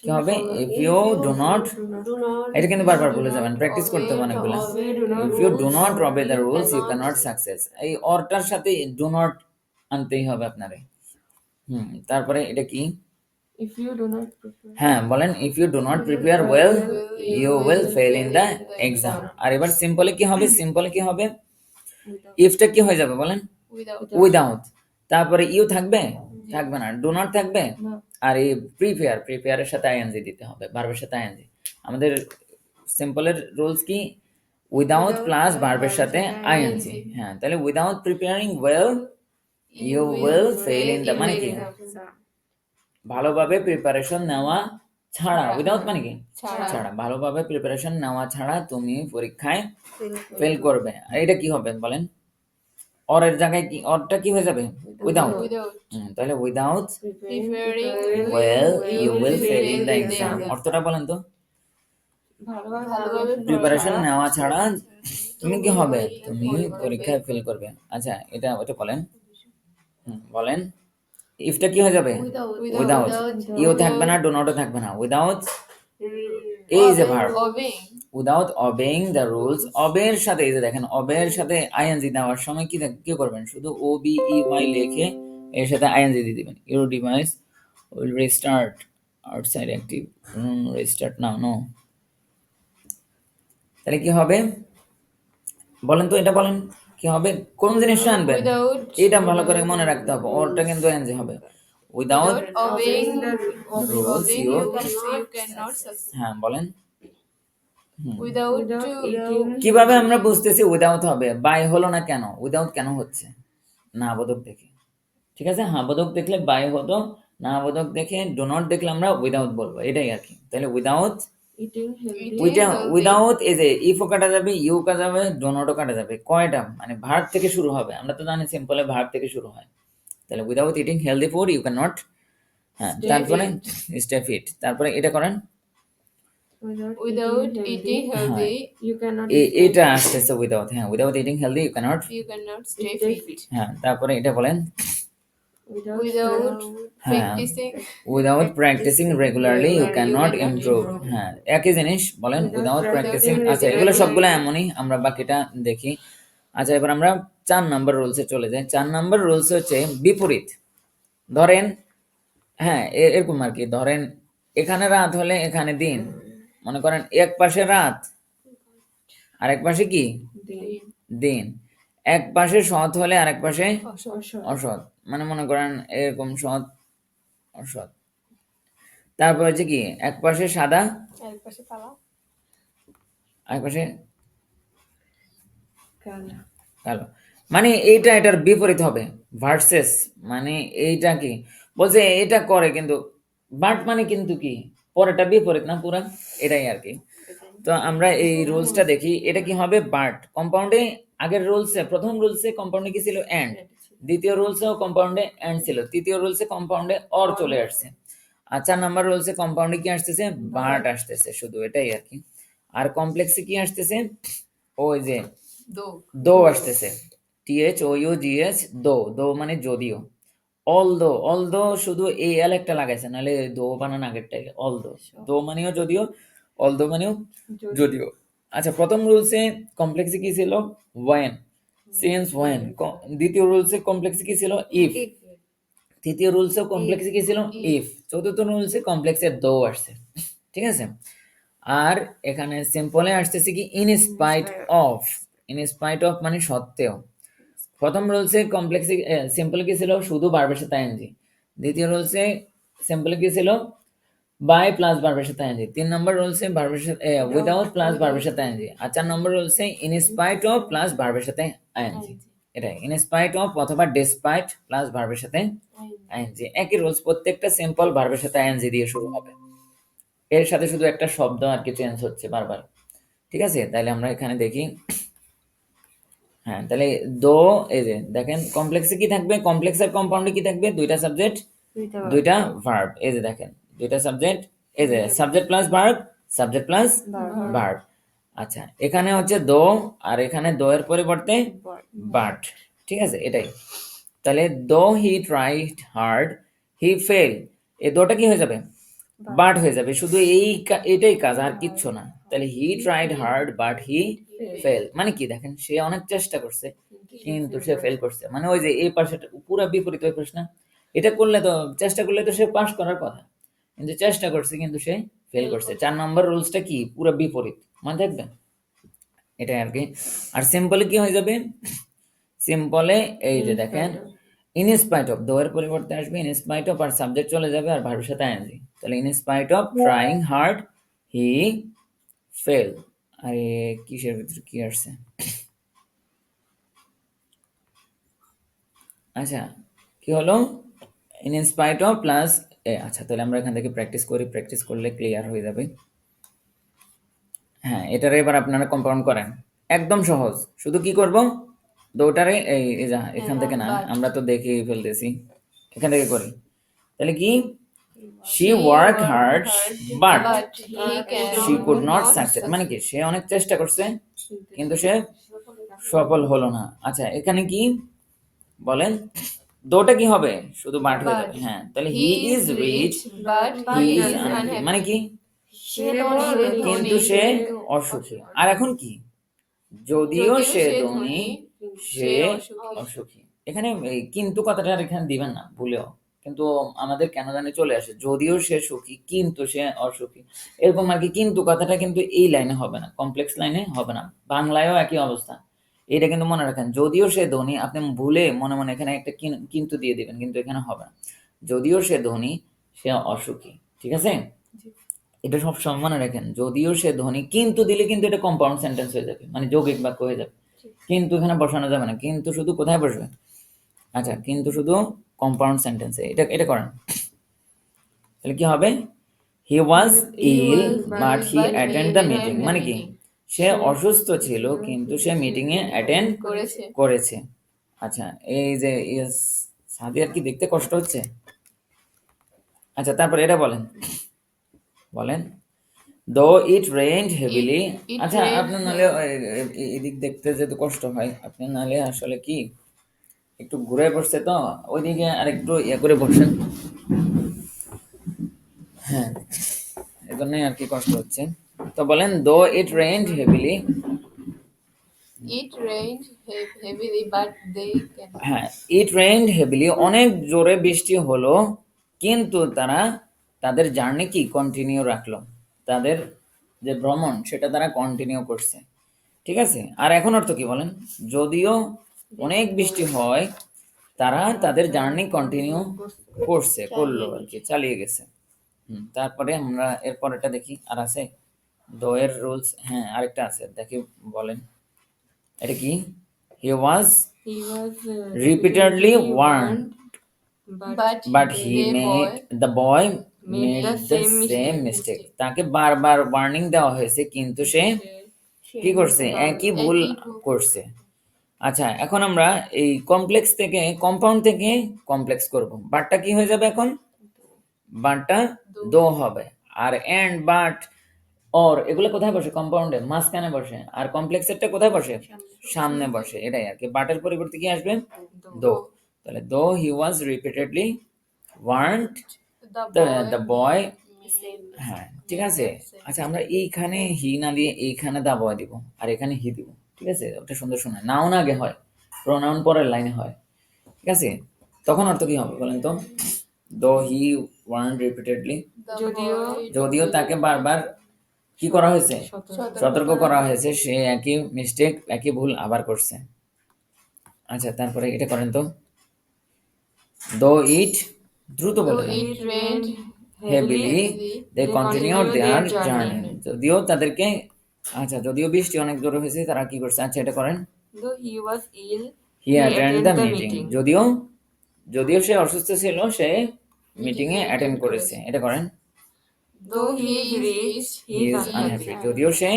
কি হবে, if you do not, do not এটা কিন্তু বারবার বলে যাবেন, প্র্যাকটিস করতে হবে অনেকগুলো। If you do not obey the rules you can not success, এই অরটার সাথে ডু নট আনতেই হবে আপনারে। তারপরে এটা কি, if you do not prepare হ্যাঁ বলেন, if you do not prepare well you will fail in the exam. আর এবার সিম্পলে কি হবে, সিম্পলে কি হবে, ইফটা কি হয়ে যাবে বলেন, without উইদাউট, তারপরে ইউ থাকবে, থাকবে না, ডু নট থাকবে, না। আর এই প্রিপেয়ারের সাথে আইএনজি দিতে হবে, ভার্বের সাথে আইএনজি। আমাদের সিম্পলের রুলস কি, উইদাউট প্লাস ভার্বের সাথে আইএনজি। হ্যাঁ, তাহলে without preparing well you will fail in the, মানে কি, ভালোভাবে প্রিপারেশন নেওয়া ছাড়া, উইদাউট মানে কি ছাড়া, ভালোভাবে প্রিপারেশন নেওয়া ছাড়া তুমি পরীক্ষায় ফেল করবে। আর এটা কি হবে বলেন, অরের জায়গায় কি, অরটা কি হয়ে যাবে, উইদাউট। without তাহলে without preparing well you will fail in the the exam, exam. অর্থটা বলেন তো, ভালোভাবে প্রিপারেশন নেওয়া ছাড়া তুমি কি হবে, তুমি পরীক্ষায় ফেল করবে। আচ্ছা, এটা ওটা বলেন, বলেন ইফটা কি হয়ে যাবে, উইদাউট, ইউ থাকবে না, ডো নটও থাকবে না, উইদাউট এই যে verb, obeying without obeying the rules, অবের সাথে এই যে দেখেন, অবের সাথে আইএনজি দেওয়ার সময় কি কি করবেন, শুধু ও বি ই ওয়াই লিখে এর সাথে আইএনজি দিয়ে দিবেন। Your device will restart outside active, restart now, no. তাহলে কি হবে বলেন তো, এটা বলেন কি হবে, কোন জিনিসটা আনবেন, without এটা ভালো করে মনে রাখতে হবে, ওরটা কিন্তু আইএনজি হবে, without obeying rules obeying you, rules you cannot succeed হ্যাঁ বলেন। without কিভাবে আমরা বুঝতেছি উইদাউট হবে, বাই হলো না কেন, উইদাউট কেন হচ্ছে, না বোধক দেখে, ঠিক আছে, হ্যাঁ বোধক দেখলে বাই হতো, না বোধক দেখে ডো নট দেখলে আমরা উইদাউট বলবো, এটাই আর কি। তাহলে উইদাউট, eating healthy উইদাউট এই যে ইফও কাটা যাবে, ইউ কাটা যাবে, ডো নটও কাটা যাবে, কয়টা মানে ভার্ব থেকে শুরু হবে, আমরা তো জানি সিম্পলে ভার্ব থেকে শুরু হয়। তাহলে without eating healthy food you can not, হ্যাঁ তারপরে স্টে ফিট, তারপরে এটা করেন, without eating healthy you cannot এটা আসতেছে উইদাউট, হ্যাঁ without eating healthy you cannot, you cannot stay stay fit হ্যাঁ তারপরে এটা বলেন, without হ্যাঁ practicing without practicing regularly you can not improve, হ্যাঁ একই জিনিস বলেন, উইদাউট প্র্যাকটিসিং। আচ্ছা, এগুলো সবগুলো এমনই, আমরা বাকিটা দেখি। আচ্ছা, এবার আমরা 4 নাম্বার রুলসে চলে যাই। 4 নাম্বার রুলস হচ্ছে বিপরীত। ধরেন, হ্যাঁ এরকম আর কি, ধরেন এখানে রাত হলে এখানে দিন, মনে করেন এক পাশে রাত আর এক পাশে কি দিন, এক পাশে সৎ হলে আরেক পাশে অসৎ, মানে মনে করেন এরকম সৎ অসৎ। তারপর হচ্ছে কি, এক পাশে সাদা চারপাশে কালা আরেক পাশে কালা কালো, মানে এইটা এটার বিপরীত হবে, ভার্সেস, মানে এইটা কি বলছে, এটা করে কিন্তু বাট মানে কিন্তু কি পরেটা বিপরীত না পুরা, এটাই আর কি। তো আমরা এই রুলসটা দেখি, এটা কি হবে, বাট কম্পাউন্ডে, আগের রুলসে প্রথম রুলসে কম্পাউন্ডে কি ছিল, এন্ড, দ্বিতীয় রুলসেও কম্পাউন্ডে এন্ড ছিল, তৃতীয় রুলসে কম্পাউন্ডে অর চলে আসছে, আর 4 নাম্বার রুলসে কম্পাউন্ডে কি আসতেছে, বাট আসতেছে, শুধু এটাই আর কি। আর কমপ্লেক্সে কি আসতেছে, ওই যে দো দো আসতেছে, টিএইচ ও ইউ জিএস, দো, দো মানে যদিও, অল দো শুধু এই এল একটা লাগাইছে, নাহলে দো বানান আগেরটাই, অল দো, দো মানেও যদিও, অল দো মানেও যদিও। আচ্ছা, প্রথম রুলসে কমপ্লেক্সে কি ছিল, ওয়েন, সিন্স ওয়েন, দ্বিতীয় রুলসে কমপ্লেক্সে কি ছিল, ইফ, তৃতীয় রুলসে কমপ্লেক্সে কি ছিল, ইফ, চতুর্থ রুলসে কমপ্লেক্সে দো আসছে। ঠিক আছে। আর এখানে সিম্পলে আসতেছে কি in spite of. In spite of মানে সত্ত্বেও। প্রথম রুলসে কমপ্লেক্সে সিম্পল কি ছিল, শুধু ভার্বের সাথে আইএনজি। দ্বিতীয় রুলসে সিম্পল কি ছিল, বাই প্লাস ভার্বের সাথে আইএনজি। 3 নম্বর রুলসে ভার্বের সাথে উইদাউট প্লাস ভার্বের সাথে আইএনজি। আর 4 নম্বর রুলসে ইন স্পাইট অফ প্লাস ভার্বের সাথে আইএনজি। এটাই ইন স্পাইট অফ অথবা ডিসপাইট প্লাস ভার্বের সাথে আইএনজি। একই রুলস, প্রত্যেকটা সিম্পল ভার্বের সাথে আইএনজি দিয়ে শুরু হবে। এর সাথে শুধু একটা শব্দ আর কি চেঞ্জ হচ্ছে বারবার। ঠিক আছে, তাহলে আমরা এখানে দেখি। হ্যাঁ, তাহলে দো, এই যে দেখেন কমপ্লেক্সে কি থাকবে, কমপ্লেক্স আর কম্পাউন্ডে কি থাকবে, দুইটা সাবজেক্ট দুইটা ভার্ব। এই যে দেখেন দুইটা সাবজেক্ট, এই যে subject plus verb, subject plus verb. আচ্ছা, এখানে হচ্ছে দো, আর এখানে দো এর পরিবর্তে বাট। ঠিক আছে, এটাই। তাহলে দো he tried hard he fail, এই দোটা কি হয়ে যাবে, বাট হয়ে যাবে। শুধু এটাই কাজ, আর কিচ্ছু না। তাহলে he tried hard but he fail মানে কি, দেখেন সে অনেক চেষ্টা করছে কিন্তু সে ফেল করছে। মানে ওই যে এই পাশে পুরো বিপরীত ওই প্রশ্ন। এটা করলে তো, চেষ্টা করলে তো সে পাস করার কথা, কিন্তু চেষ্টা করছে কিন্তু সে ফেল করছে। 4 নম্বর রুলসটা কি, পুরো বিপরীত, মনে থাকবে এটাই আর কি। আর সিম্পলে কি হয়ে যাবে, সিম্পলে এই যে দেখেন ইন স্পাইট অফ, দো এর পরিবর্তে আসবে ইন স্পাইট অফ, আর সাবজেক্ট চলে যাবে আর ভার্বের সাথে আইএনজি। তাহলে in spite of trying hard he fail. আরে কিসের ভিতরে কি আসছে, আচ্ছা কি হলো, ইন স্পাইট অফ প্লাস আচ্ছা, তাহলে আমরা এখান থেকে প্র্যাকটিস করি, প্র্যাকটিস করলে ক্লিয়ার হয়ে যাবে। হ্যাঁ, এটারে এবার আপনারা কম্পাউন্ড করেন, একদম সহজ। শুধু কি করব, দুটারে এই যা এখান থেকে না, আমরা তো দেখে ফেলতেছি, এখান থেকে করি। তাহলে কি, she worked hard but she could not succeed, মানে কি সে অনেক চেষ্টা করছে কিন্তু সে সফল হলো না। আচ্ছা, এখানে কি বলেন, দোটা কি হবে, শুধু বাট হয়ে যাবে। হ্যাঁ, তাহলে he is rich but he he is is unhappy unhappy. মানে কি, কিন্তু সে অসুখী। আর এখন কি, যদিও সে ধনী সে অসুখী। এখানে এই কিন্তু কথাটা আর এখানে দিবেন না ভুলেও, কিন্তু আমাদের কেন জানি চলে আসে, যদিও সে সুখী কিন্তু সে অসুখী, এরকম আর কি। কিন্তু কথাটা কিন্তু এই লাইনে হবে না, কমপ্লেক্স লাইনে হবে না, বাংলায়ও একই অবস্থা। এটা কিন্তু মনে রাখেন, যদিও সে ধনী, আপনি ভুলে মনে মনে এখানে একটা কিন্তু দিয়ে দিবেন, কিন্তু এখানে হবে না। যদিও সে ধনী সে অসুখী, ঠিক আছে, এটা সব সময় মনে রাখেন। যদিও সে ধনী কিন্তু দিলে কিন্তু এটা কম্পাউন্ড সেন্টেন্স হয়ে যাবে, মানে যৌগিক বাক্য হয়ে যাবে। কিন্তু এখানে বসানো যাবে না, কিন্তু শুধু কোথায় বসবে, আচ্ছা কিন্তু শুধু কম্পাউন্ড সেন্টেন্সে। এটা এটা করেন, তাহলে কি হবে, he was ill but he attend the meeting, মানে কি সে অসুস্থ ছিল কিন্তু সে মিটিং এ অ্যাটেন্ড করেছে। করেছে। আচ্ছা, এই যে সাদিয়ার কি দেখতে কষ্ট হচ্ছে। আচ্ছা, তারপর এটা বলেন, বলেন দো ইট রেইনড হেভিলি। It আচ্ছা, rained আপনার নাহলে এদিক দেখতে যেতে কষ্ট হয়, আপনি নাহলে আসলে কি একটু ঘুরে বসছে তো ওইদিকে, আর একটু ইয়ে করে বসেন। হ্যাঁ, এজন্যই আর কি কষ্ট হচ্ছে। তো বলেন দো it rained heavily. It rained heavily, but they can. হ্যাঁ, ইট রেইনড হেভিলি, অনেক জোরে বৃষ্টি হলো কিন্তু তারা তাদের জার্নি কি কন্টিনিউ রাখলো, তাদের যে ভ্রমণ সেটা তারা কন্টিনিউ করছে। ঠিক আছে, আর এখন অর্থ কি বলেন, যদিও অনেক বৃষ্টি হয় তারা তাদের জার্নি কন্টিনিউ করলো আর কি, চালিয়ে গেছে। তারপরে আমরা এরপর এটা দেখি, আর আছে দোয়ের রুলস। হ্যাঁ, আরেকটা আছে দেখি, বলেন এটা কি, হি ওয়াজ He was repeatedly warned but he the made boy the boy made made the the same same mistake. mistake, তাকে বারবার ওয়ার্নিং দেওয়া হয়েছে কিন্তু সে কি করছে, একই ভুল করছে। আচ্ছা, এখন আমরা এই কমপ্লেক্স থেকে কম্পাউন্ড থেকে কমপ্লেক্স করব। বাটটা কি হয়ে যাবে এখন, বাটটা দো হবে। আর এন্ড বাট অর এগুলো কোথায় বসে, কম্পাউন্ডে মাঝখানে বসে, আর কমপ্লেক্সেরটা কোথায় বসে, সামনে বসে। এটাই আর কি, বাটের পরিবর্তে কি আসবে, দো। তাহলে দো হি ওয়াজ রিপিটেডলি ওয়ার্নড দ্য বয়। হ্যাঁ, ঠিক আছে। আচ্ছা, আমরা এইখানে হি না দিয়ে এইখানে দা বয় দিব, আর এখানে হি দিব। ঠিক আছে, ওটা সুন্দর শোনায়। নাউন আগে হয়, প্রোনাউন পরের লাইনে হয়। ঠিক আছে, তখন অর্থ কি হবে বলেন তো, দো হি ওয়ার্ন রিপিটেডলি, যদিও যদিও তাকে বারবার কি করা হয়েছে, সতর্ক সতর্ক করা হয়েছে, সে একই মিস্টেক একই ভুল আবার করছে। আচ্ছা তারপরে এটা করেন তো, দো ইট, দ্রুত বলে Though then, it rained heavily they continued their their journey, journey. যদিও তাদেরকে, আচ্ছা যদিও বৃষ্টি অনেক জোরে হয়েছে তারা কি করছে, আচ্ছা এটা করেন, though he was ill, he attend the meeting, যদিও যদিও সে অসুস্থ ছিল সে মিটিং এ অ্যাটেন্ড করেছে, এটা করেন, though he is rich, he he is is unhappy, unhappy. যদিও সে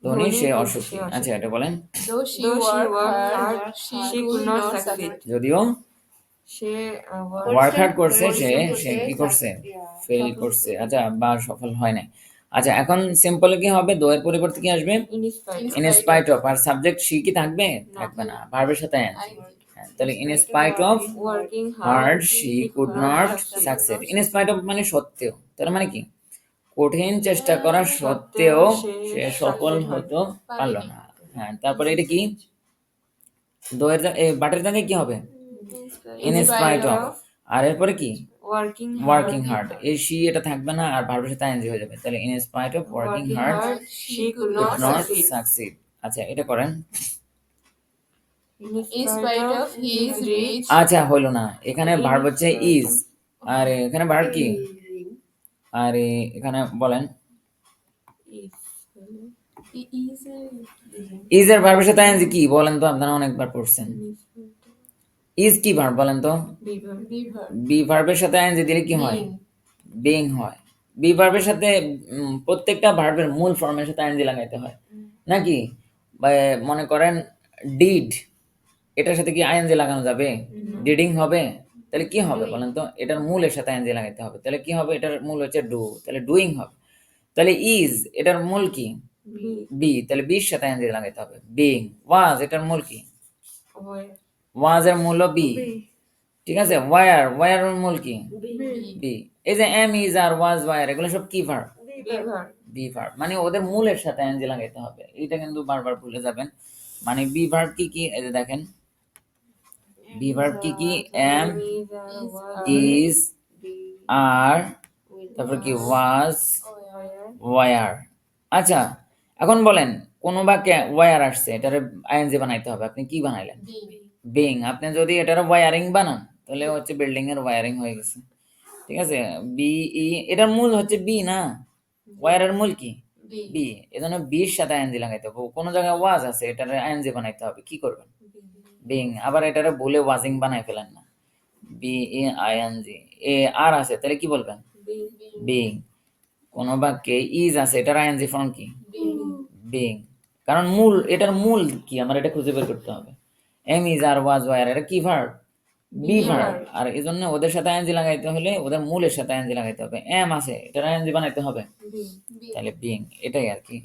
ধনী ধনী সে কিন্তু অসুখী, সে অসুখী। আচ্ছা এটা বলেন, though she Though she worked worked hard, hard, she could not succeed. যদিও সে ওয়ার্ক হার্ড করছে সে সে কি করছে, ফেল করছে, আচ্ছা বা সফল হয় নাই। আচ্ছা এখন সিম্পল কি হবে, দো এর পরিবর্তে কি আসবে, in spite in spite of, আর সাবজেক্ট শি কি থাকবে, থাকবে না, ভার্বের সাথে আইএনজি। তাহলে in spite of working hard hard, she could not succeed, in spite of মানে সত্ত্বেও, তার মানে কি কঠিন চেষ্টা করা সত্ত্বেও সে সফল হতে পারলো না। হ্যাঁ তারপরে এটা কি, দোয়ের বাটের দাগে কি হবে, ইন স্পাইট অফ, আর এরপরে কি ওয়ার্কিং হার্ড, এই শি এটা থাকবে না আর ভার্বের সাথে আইএনজি হয়ে যাবে, তাহলে in spite of working hard she could could not not succeed. Succeed. আচ্ছা এটা করেন, In spite of his rich, আচ্ছা হলো না, এখানে ভার্ব হচ্ছে ইজ, আর এখানে ভার্ব কি, আর এখানে বলেন He is ইজ এর ভার্বের সাথে আইএনজি কি বলেন তো, আপনারা অনেকবার পড়ছেন, ইজ কি ভার্ব বলেন তো, beaver. বি ভার্বের সাথে আইএনজি দিলে কি হয়, বিং হয়। বি ভার্বের সাথে প্রত্যেকটা ভার্বের মূল ফর্মের সাথে আইএনজি লাগাইতে হয় নাকি, বা মনে করেন ডিড, এটার সাথে কি আইএনজি লাগানো যাবে, ডিডিং হবে, তাহলে কি হবে বলেন তো, এটার মূলের সাথে আইএনজি লাগাইতে হবে, তাহলে কি হবে, এটার মূল হচ্ছে ডু, তাহলে ডুইং হবে। তাহলে ইজ এটার মূল কি, বি, তাহলে বির সাথে আইএনজি লাগাইতে হবে, বিং। ওয়াজ এটার মূল কি, ওয়াজ এর মূল বি, ঠিক আছে। ওয়ার, ওয়ার এর মূল কি, বি। এই যে am is are was were এগুলো সব কি ভার্ব, Beaver. বি ভার্ব, মানে ওদের মূলের সাথে আইএনজি লাগাইতে হবে, এটা কিন্তু বারবার ভুলে যাবেন। মানে বি ভার্ব কি কি, এই যে দেখেন বি ভার্ব কি কি, এম, ইজ, আর, তারপর কি ওয়াজ, ওয়ার। আচ্ছা এখন বলেন কোন বাক্যে ওয়ার আসছে, এটার আইএনজি বানাইতে হবে, আপনি কি বানাইলেন, বিং। আপনি যদি এটার ওয়ারিং বানান তাহলে হচ্ছে বিল্ডিং এর ওয়ারিং হয়ে গেছে, ঠিক আছে। বি ই এটার মূল হচ্ছে বি না, ওয়ারের মূল কি, বি, এজন্য বির সাথে আইএনজি লাগাইতে হবে। কোন জায়গায় ওয়াজ আছে এটার আইএনজি বানাইতে হবে, কি করবেন, বিং। আবার এটারে ভুলে ওয়াজিং বানাই ফেলেন না, বি ই আইএনজি। এ আর আছে তাহলে কি বলবেন, বিং। কোন বাক্যে ইজ আছে এটার আইএনজি ফর্ম কি, বিং, কারণ মূল, এটার মূল কি আমার এটা খুঁজে বের করতে হবে। Am is are was were এটা কি ভার্ব, বি ভার্ব, আর এই জন্য ওদের সাথে আইএনজি লাগাইতে হলে ওদের মূলের সাথে আইএনজি লাগাইতে হবে। এম আছে এটার আইএনজি বানাইতে হবে, তাহলে বিং, এটাই আর কি।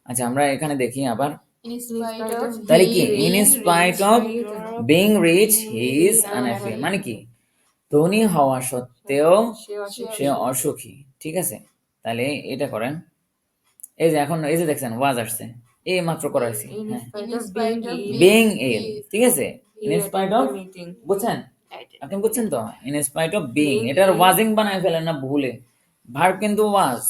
আচ্ছা আমরা এখানে দেখি আবার, in spite of তাহলে কি, he in is spite rich, of being rich he is unhappy, মানে কি ধনী হওয়া সত্ত্বেও সে অসুখী, ঠিক আছে। তাহলে এটা করেন, এই যে এখন এই যে দেখছেন ওয়াজ আসছে, এই মাত্র করাইছি, হ্যাঁ in spite of being ill, ঠিক আছে। In He spite attended of, the meeting. বুঝছেন, আপনি বুঝছেন তো, ইন স্পাইট অফ বিং, এটার ওয়াজিং বানায় ফেলেন না ভুলে, ভার্ব কিন্তু ওয়াজ,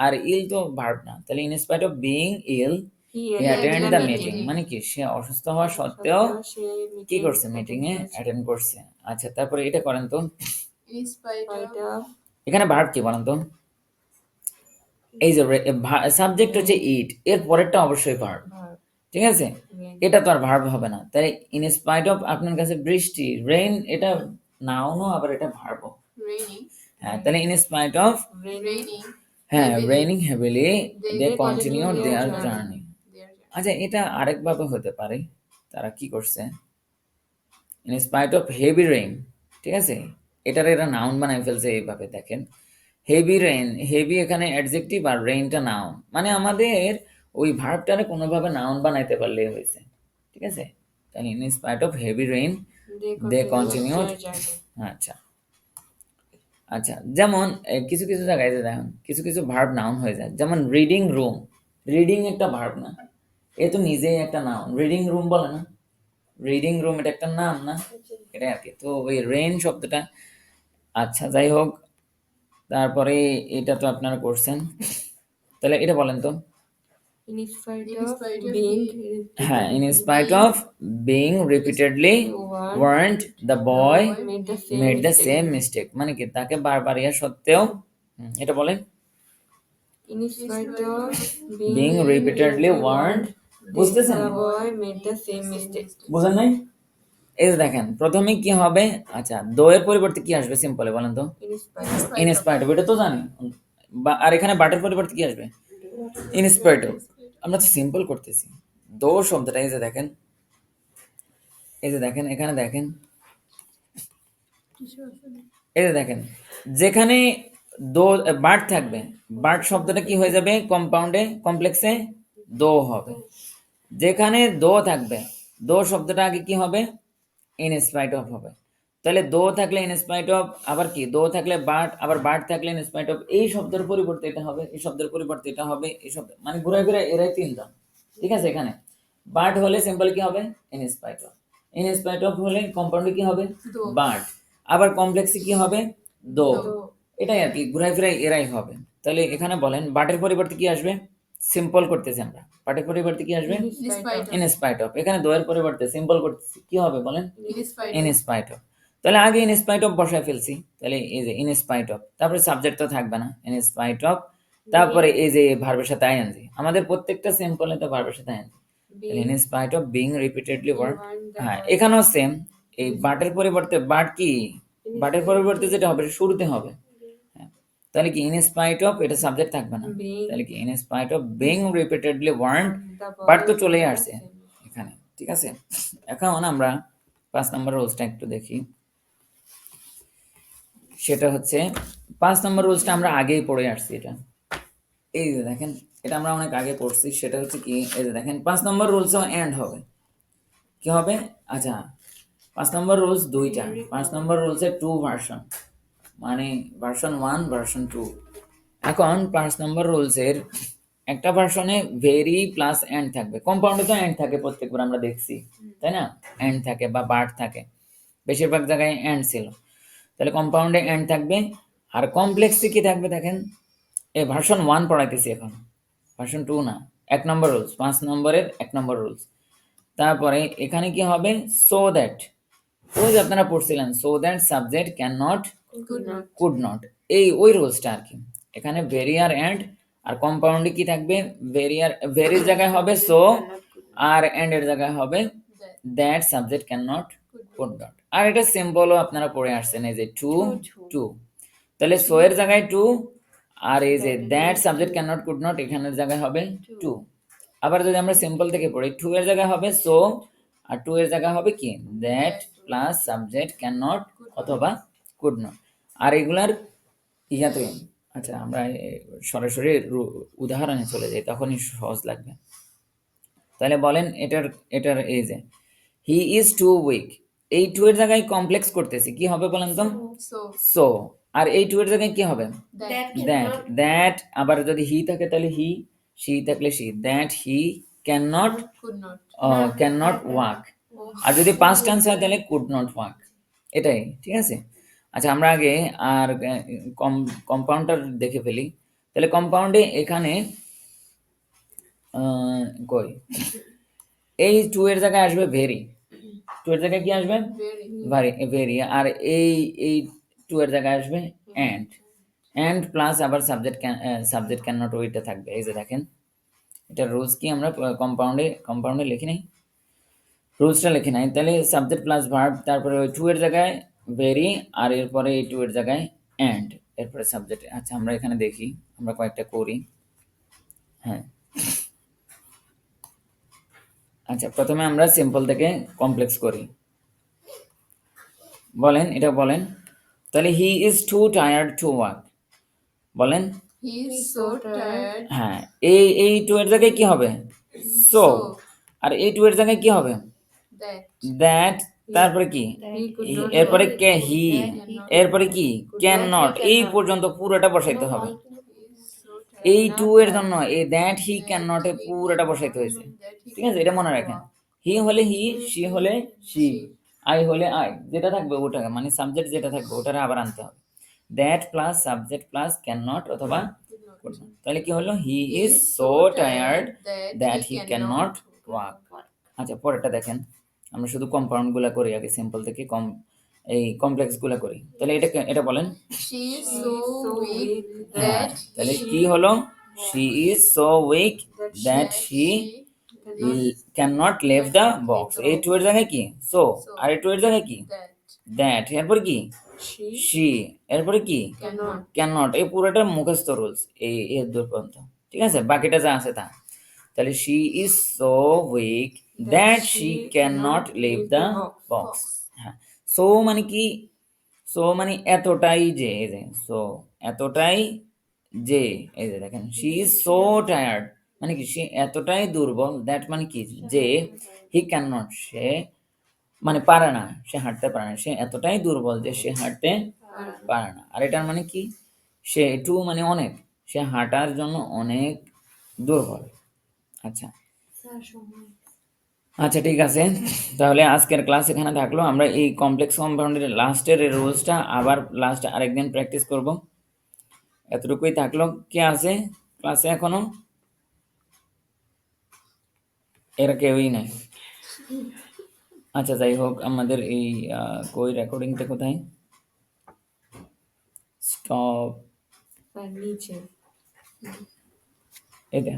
আর ইল তো ভার্ব না, তাহলে in spite of being ill He he attend the meeting, মানে কি সে অসুস্থ হওয়া সত্ত্বেও কি করছে, মিটিং এ অ্যাটেন্ড করছে। আচ্ছা তারপরে এটা করেন তো, in spite of এখানে ভার্ব কি বলেন তো, এই যে সাবজেক্ট হচ্ছে ইট, এর পরেরটা অবশ্যই ভার্ব, ঠিক আছে। এটা তো আর ভার্ব হবে না, তাই ইন স্পাইট অফ আপনার কাছে বৃষ্টি, রেইন, এটা নাউনও আবার এটা ভার্বও, raining, হ্যাঁ। তাহলে ইন স্পাইট অফ, raining, হ্যাঁ raining heavily They they continue continue their their journey. Journey. their journey. আচ্ছা এটা আরেকভাবে হতে পারে, তারা কি করছে, in spite of heavy rain, ঠিক আছে, এটার এরা নাউন বানাই ফেলছে এইভাবে, দেখেন হেভি রেইন, হেভি এখানে অ্যাডজেক্টিভ আর রেইনটা নাউন, মানে আমাদের ওই ভার্বটারে কোনোভাবে নাউন বানাইতে পারলেই হয়েছে, ঠিক আছে। তাহলে in spite of heavy rain they continue, আচ্ছা আচ্ছা। যেমন কিছু কিছু জায়গায় যে দেখুন কিছু কিছু ভার্ব নাউন হয়ে যায়, যেমন রিডিং রুম, রিডিং একটা ভার্ব না, এ তো নিজেই একটা নাউন, রিডিং রুম বলে না, রিডিং রুম এটা একটা নাম না, এটা আর কি। তো ওই রেন শব্দটা, আচ্ছা যাই হোক, তারপরে এটা তো আপনারা করছেন, তাহলে এটা বলেন তো। In spite In of spite of being হ্যাঁ, in spite of being repeatedly warned the boy made the same mistake, মানে কি তাকে বারবার ইয়া সত্ত্বেও, এটা বলেন। In spite of being repeatedly warned, বুঝতেছেন? the boy made the same mistake. বুঝেন নাই? এই যে দেখেন প্রথমে কি হবে, আচ্ছা দো এর পরিবর্তে কি আসবে সিম্পলে বলেন তো। In spite of in spite of, এটা তো জানি। আর এখানে বাটের পরিবর্তে কি আসবে? In spite of. আমরা তো সিম্পল করতেছি। দো শব্দটা এই যে দেখেন, এই যে দেখেন, এখানে দেখেন, এই যে দেখেন, যেখানে দো বার্ড থাকবে, বার্ড শব্দটা কি হয়ে যাবে কম্পাউন্ডে, কমপ্লেক্সে দো হবে। যেখানে দো থাকবে, দো শব্দটা আগে কি হবে, ইন স্পাইট অফ হবে। তাহলে দো থাকলে ইন স্পাইট অফ, আবার কি দো থাকলে বার্ড, আবার বার্ড থাকলে ইন স্পাইট অফ, এই শব্দের পরিবর্তে এটা হবে, এই শব্দের পরিবর্তে এটা হবে, এই শব্দ মানে ঘুরে ঘুরে এরাই তিনজন। ঠিক আছে, এখানে বার্ড হলে সিম্পল কি হবে, in spite of. In spite of হলে কম্পাউন্ডে কি হবে, বার্ড। আবার কমপ্লেক্সে কি হবে, দো। এটাই আর কি, ঘুরে ফিরে এরাই হবে। তাহলে এখানে বলেন বাটের পরিবর্তে কি আসবে, সিম্পল করতেছি আমরা, বাটের পরিবর্তে কি আসবে, In spite of. In spite of. এখানে দো এর পরিবর্তে সিম্পল করতেছি, কি হবে বলেন, In spite in of. Spite of. তাহলে আগে ইন স্পাইট অফ বসায় ফেলছি, তাহলে এই যে ইন স্পাইট অফ, তারপরে সাবজেক্ট তো থাকবে না, ইন স্পাইট অফ, তারপরে এই যে ভার্বের সাথে আইএনজি, আমাদের প্রত্যেকটা সিম্পলে তো ভার্বের সাথে আইএনজি। তাহলে in spite of being repeatedly warned, হ্যাঁ এখানেও সেম, এই বাটের পরিবর্তে বাট কি, বাটের পরিবর্তে যেটা হবে শুরুতে হবে, হ্যাঁ। তাহলে কি ইন স্পাইট অফ, এটা সাবজেক্ট থাকবে না, তাহলে কি in spite of being repeatedly warned, the but তো boy চলেই made the আসছে same mistake. এখানে। ঠিক আছে, এখন আমরা 5 নম্বর রুলসটা একটু দেখি। সেটা হচ্ছে 5 নম্বর রুলসটা আমরা আগেই পড়ে আসছি, এটা এই যে দেখেন, এটা আমরা অনেক আগে পড়ছি। সেটা হচ্ছে কি, এই যে দেখেন 5 নম্বর রুলসও এন্ড হবে, কি হবে, আচ্ছা 5 নম্বর রুলস দুইটা, 5 নম্বর রুলসের 2 ভার্সন, মানে ভার্সন 1 ভার্সন 2। এখন 5 নম্বর রুলসের একটা ভার্সনে ভেরি প্লাস এন্ড থাকবে, কম্পাউন্ডে তো এন্ড থাকে প্রত্যেকবার আমরা দেখছি, তাই না, এন্ড থাকে বা বার্ড থাকে, বেশিরভাগ জায়গায় এন্ড ছিল। তাহলে কম্পাউন্ডে এন্ড থাকবে, আর কমপ্লেক্সে কি থাকবে দেখেন, এই ভার্সন 1 পড়াইতেছি এখন, ভার্সন 2 না। 1 নম্বর রুলস, 5 নম্বরের 1 নম্বর রুলস। তারপরে এখানে কি হবে, সো দ্যাট, ওই যে আপনারা পড়ছিলেন, so that subject can not, Could not. Could not, এই ওই রুলসটা আর কি। এখানে ভেরি আর এন্ড, আর কম্পাউন্ডে কি থাকবে, ভেরি আর, ভেরির জায়গায় হবে সো, আর এন্ড এর জায়গায় হবে that subject can not, could not. আর এটা সিম্পলও আপনারা পড়ে আসছেন, এই যে টু টু, তাহলে সো এর জায়গায় টু, আর এই যে that subject can not could not, এখানের জায়গায় হবে টু। আবার যদি আমরা সিম্পল থেকে পড়ি, টু এর জায়গায় হবে সো, আর টু এর জায়গায় হবে কি, that plus subject can not অথবা কুড নট। আর এগুলার ইয়াতে, আচ্ছা আমরা সরাসরি উদাহরণে চলে যাই, তখনই সহজ লাগবে। তাহলে বলেন এটার, এটার এই যে হি ইজ টু উইক, এই টু এর জায়গায় কমপ্লেক্স করতেছি, কি হবে বলেন তো, So সো। আর এই টু এর জায়গায় কি হবে, that দ্যাট, দ্যাট। আবার যদি হি থাকে তাহলে হি, সি থাকলে she, that he can not, could not. Can not walk. আর যদি পাস্ট টেন্স হয় তাহলে কুড নট ওয়াক, এটাই। ঠিক আছে, আচ্ছা আমরা আগে আর কম্পাউন্ডটা দেখে ফেলি। তাহলে কম্পাউন্ডে এখানে কই, এই টু এর জায়গায় আসবে ভেরি, টু এর জায়গায় কি আসবে, Very. ভেরি। আর এই টু এর জায়গায় আসবে এন্ড, এন্ড প্লাস আবার সাবজেক্ট ক্যান নট ওইটা থাকবে। এই যে দেখেন, এটা রুলস কি আমরা কম্পাউন্ডে লিখি নাই, রুলসটা লিখি নাই। তাহলে সাবজেক্ট প্লাস ভার্ব, তারপরে ওই টু এর জায়গায় ভেরি, আর এরপরে এই টু এর জায়গায় এন্ড, এরপরে সাবজেক্ট। আচ্ছা আমরা এখানে দেখি, আমরা কয়েকটা করি, হ্যাঁ। আচ্ছা প্রথমে আমরা সিম্পল থেকে কমপ্লেক্স করি, বলেন এটা বলেন। তাহলে he is two tired to walk, বলেন। He is so tired. হ্যাঁ, এই টু এর জায়গায় কি হবে, সো। আর এই টু এর জায়গায় কি হবে, That দ্যাট, তারপরে কি, he could not. এরপরে কে, হি, এরপরে কি, ক্যান নট, এই পর্যন্ত পুরোটা বসাইতে হবে। He is so tired. এই টু এর জন্য এই that he can not a পুরোটা বসাইতে হয়েছে। ঠিক আছে, এটা মনে রাখেন, হি হলে হি, শি হলে শি, আই হলে আই, যেটা থাকবে ওটা মানে সাবজেক্ট যেটা থাকবে ওটারে আবার আনতে হবে। That plus subject plus can not অথবা could not। তাহলে কি হলো, he is so tired that he can not walk. আচ্ছা পরেরটা দেখেন, আমরা শুধু কম্পাউন্ড গুলা করি আগে, সিম্পল থেকে এই কমপ্লেক্স গুলা করি। তাহলে এটা বলেন। She is so weak that তাহলে কি হলো, she is so weak that she can not leave the box. এই টু এর জায়গায় কি সো, আর এই টু এর জায়গায় কি that দ্যাট, এরপর কি She শি, এরপরে কি cannot ক্যান নট। এই পুরোটা মুখস্থ রুলস এই এর দূর পর্যন্ত, ঠিক আছে, বাকিটা যা আছে তা। তাহলে she is so weak that she can not leave the box. হ্যাঁ, সো মানে কি, সো মানে এতটাই যে, এই যে সো এতটাই যে, এই যে দেখেন শি ইজ সো টায়ার্ড মানে কি সে এতটাই দুর্বল, দ্যাট মানে কি যে, হি ক্যান নট সে মানে পারে না, সে হাঁটতে পারে না, সে এতটাই দুর্বল যে সে হাঁটতে পারে না। আর এটার মানে কি, সে টু মানে অনেক, সে হাঁটার জন্য অনেক দুর্বল। আচ্ছা আচ্ছা ঠিক আছে, তাহলে আজকের ক্লাস এখানে থাকলো। আমরা এই কমপ্লেক্স কম্পাউন্ডের লাস্টের রুলসটা আবার লাস্ট আরেকদিন প্র্যাকটিস করব। এতটুকুই থাকলো। কে আছে ক্লাসে এখনো? এরা কেউই নাই। আচ্ছা যাই হোক, আমাদের এই কই রেকর্ডিংটা কোথায়? স্টপ, আর নিচে এটা